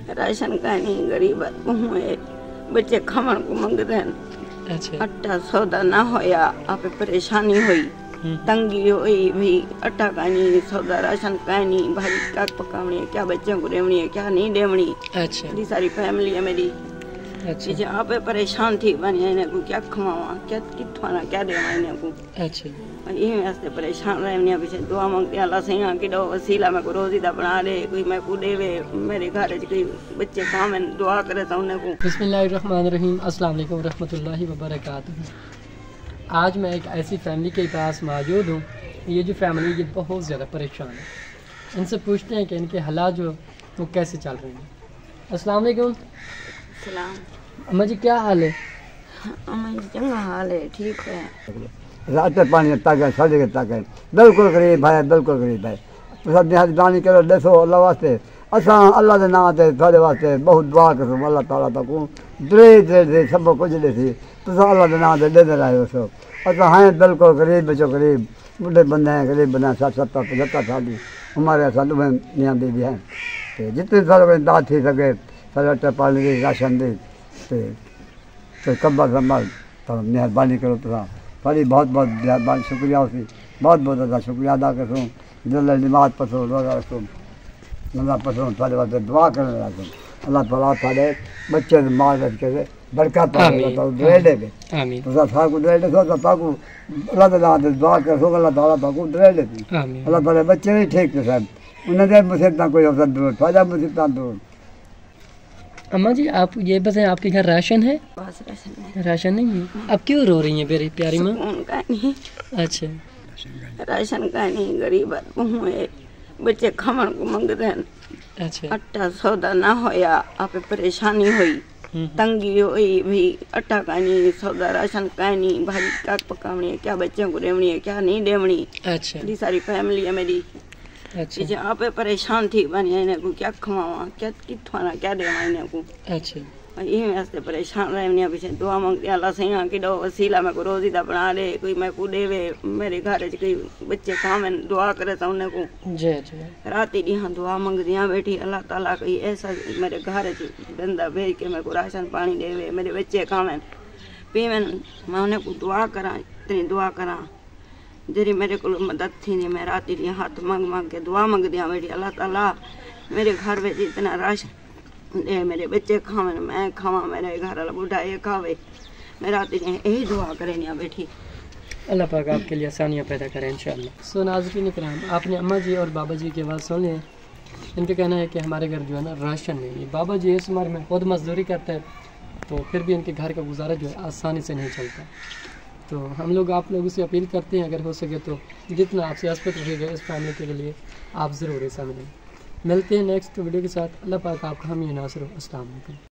Ration का नहीं, गरीब हुए बच्चे खावन को मंगते हैं। अच्छा। आटा सौदा ना होया, आप परेशानी हुई, तंगी हुई भाई, आटा का नहीं, सौदा राशन का नहीं, भाजी क्या पकावनी है, क्या बच्चों को देवनी है, क्या नहीं देवनी। अच्छा। बड़ी सारी फैमिली है मेरी। अच्छा। आप परेशान थी बनी, इन्हें को क्या खवावा, क्या कितना क्या देवा इन्हें को। अच्छा। ये वास्ते परेशान रहे पीछे दुआ मांगते अल्लाह सही कि दो वसीला मैं को रोजी दा बना दे, कोई मैं को देवे, मेरे घर कोई बच्चे काम है, दुआ करे तो उन्हें को। बिस्मिल्लाहिर्रहमानिर्रहीम, अस्सलाम वालेकुम रहमतुल्लाहि व बरकातुहू। आज मैं एक ऐसी फैमिली के पास मौजूद हूँ। ये जो फैमिली ये बहुत ज़्यादा परेशान है। इनसे पूछते हैं कि इनके हालात जो वो कैसे चल रहे हैं। अस्सलाम वालेकुम। सलाम। अम्मा जी क्या हाल है? अम्मा जी चंगा हाल है, ठीक है। रात पानी ताकत साढ़े के ताकत बिल्कुल गरीब है, बिल्कुल गरीब है। सब मेहरबानी करो, दसो अल्लाह वास्ते, असा अल्लाह के नाम से थोड़े वास्ते बहुत दुआ करो। अल्लाह ताला तक दे सब कुछ दे सी, तुम अल्लाह के नाम से देते रहे हो। असा हैं बिल्कुल गरीब, बच्चों गरीब, बुढ़े बंदे हैं, गरीब बंदे 60-70-75 साल की हमारे साथ में मियाँ बीबी हैं। तो जितने साल दाद थी सके सारे पानी दी, राशन दी, तो कब्बा संभाल तो मेहरबानी करो। तो थोड़ी बहुत बहुत मेहरबानी शुक्रिया उसी, बहुत बहुत ज़्यादा शुक्रिया अदा करूँ। जल्द नमाज पढ़ो, रोज़ा रखो, नमाज पढ़ो, थोड़े वास्ते दुआ करने रखो। अल्लाह ताला सारे बच्चे माल रख के बरकत पाए, दे दे तो सार को दे दे सो ताकू अल्लाह ताला से दुआ करो। अल्लाह ताला ताकू दे दे, अल्लाह ताला बच्चे भी ठीक थे साहब, उन्हें मुसीबत कोई अवसर दूर, फायदा मुसीबत दूर। अम्मा जी आप ये बताएं, आपके घर राशन है? बस राशन है। राशन नहीं है? अब क्यों रो रही हैं मेरी प्यारी माँ? उनका नहीं, अच्छा। राशन का नहीं, गरीब हुए बच्चे खावन को मंगते हैं। अच्छा। आटा सौदा ना होया, आप परेशानी हुई, तंगी हुई भाई, आटा का नहीं, सौदा राशन का नहीं, भाजी क्या पकावनी है, क्या बच्चों को देवनी है, क्या नहीं देवनी। अच्छा। बड़ी सारी फैमिली है मेरी। अच्छा। आप परेशान थी बनी, इन्हें को क्या खवावा, क्या कितना क्या देवा इन्हें को। अच्छा। ये वास्ते परेशान रहे पीछे दुआ मांगते अल्लाह सही कि दो वसीला मैं को रोजी दा बना दे, कोई मैं को देवे, मेरे घर कोई बच्चे काम है, दुआ करे तो उन्हें को। जय जय। रात ही यहाँ दुआ मंगदियाँ बैठी, अल्लाह ताला कोई ऐसा मेरे घर बंदा भेज के मेरे को राशन पानी देवे, मेरे बच्चे काम है पीवन, मैं उन्हें को दुआ करा, इतनी दुआ करा जरी मेरे को मदद थी नहीं। मैं रात ही हाथ मांग मांग के दुआ मंगदियाँ बैठी, अल्लाह ताला मेरे घर में इतना राशन दे, मेरे बच्चे खावे, मैं खावा, मेरे घर वाला बूढ़ा ये खावे। मैं रात यही दुआ करें यहाँ बैठी। अल्लाह पाक आपके लिए आसानियाँ पैदा करें इंशाअल्लाह। सो नाज़रीन इकराम, आपने अम्मा जी और बाबा जी की आवाज़ सुन ली। इनका कहना है कि हमारे घर जो है ना राशन नहीं है। बाबा जी इस उम्र में खुद मजदूरी करते हैं, तो फिर भी इनके घर का गुजारा जो है आसानी से नहीं चलता। तो हम लोग आप लोगों से अपील करते हैं, अगर हो सके तो जितना आपसे आस्पेक्ट रहेगा इस फैमिली के लिए आप ज़रूर हिस्सा मिलें। मिलते हैं नेक्स्ट वीडियो के साथ। अल्लाह पाक आपका हामी नासर हो। अस्सलाम वालेकुम।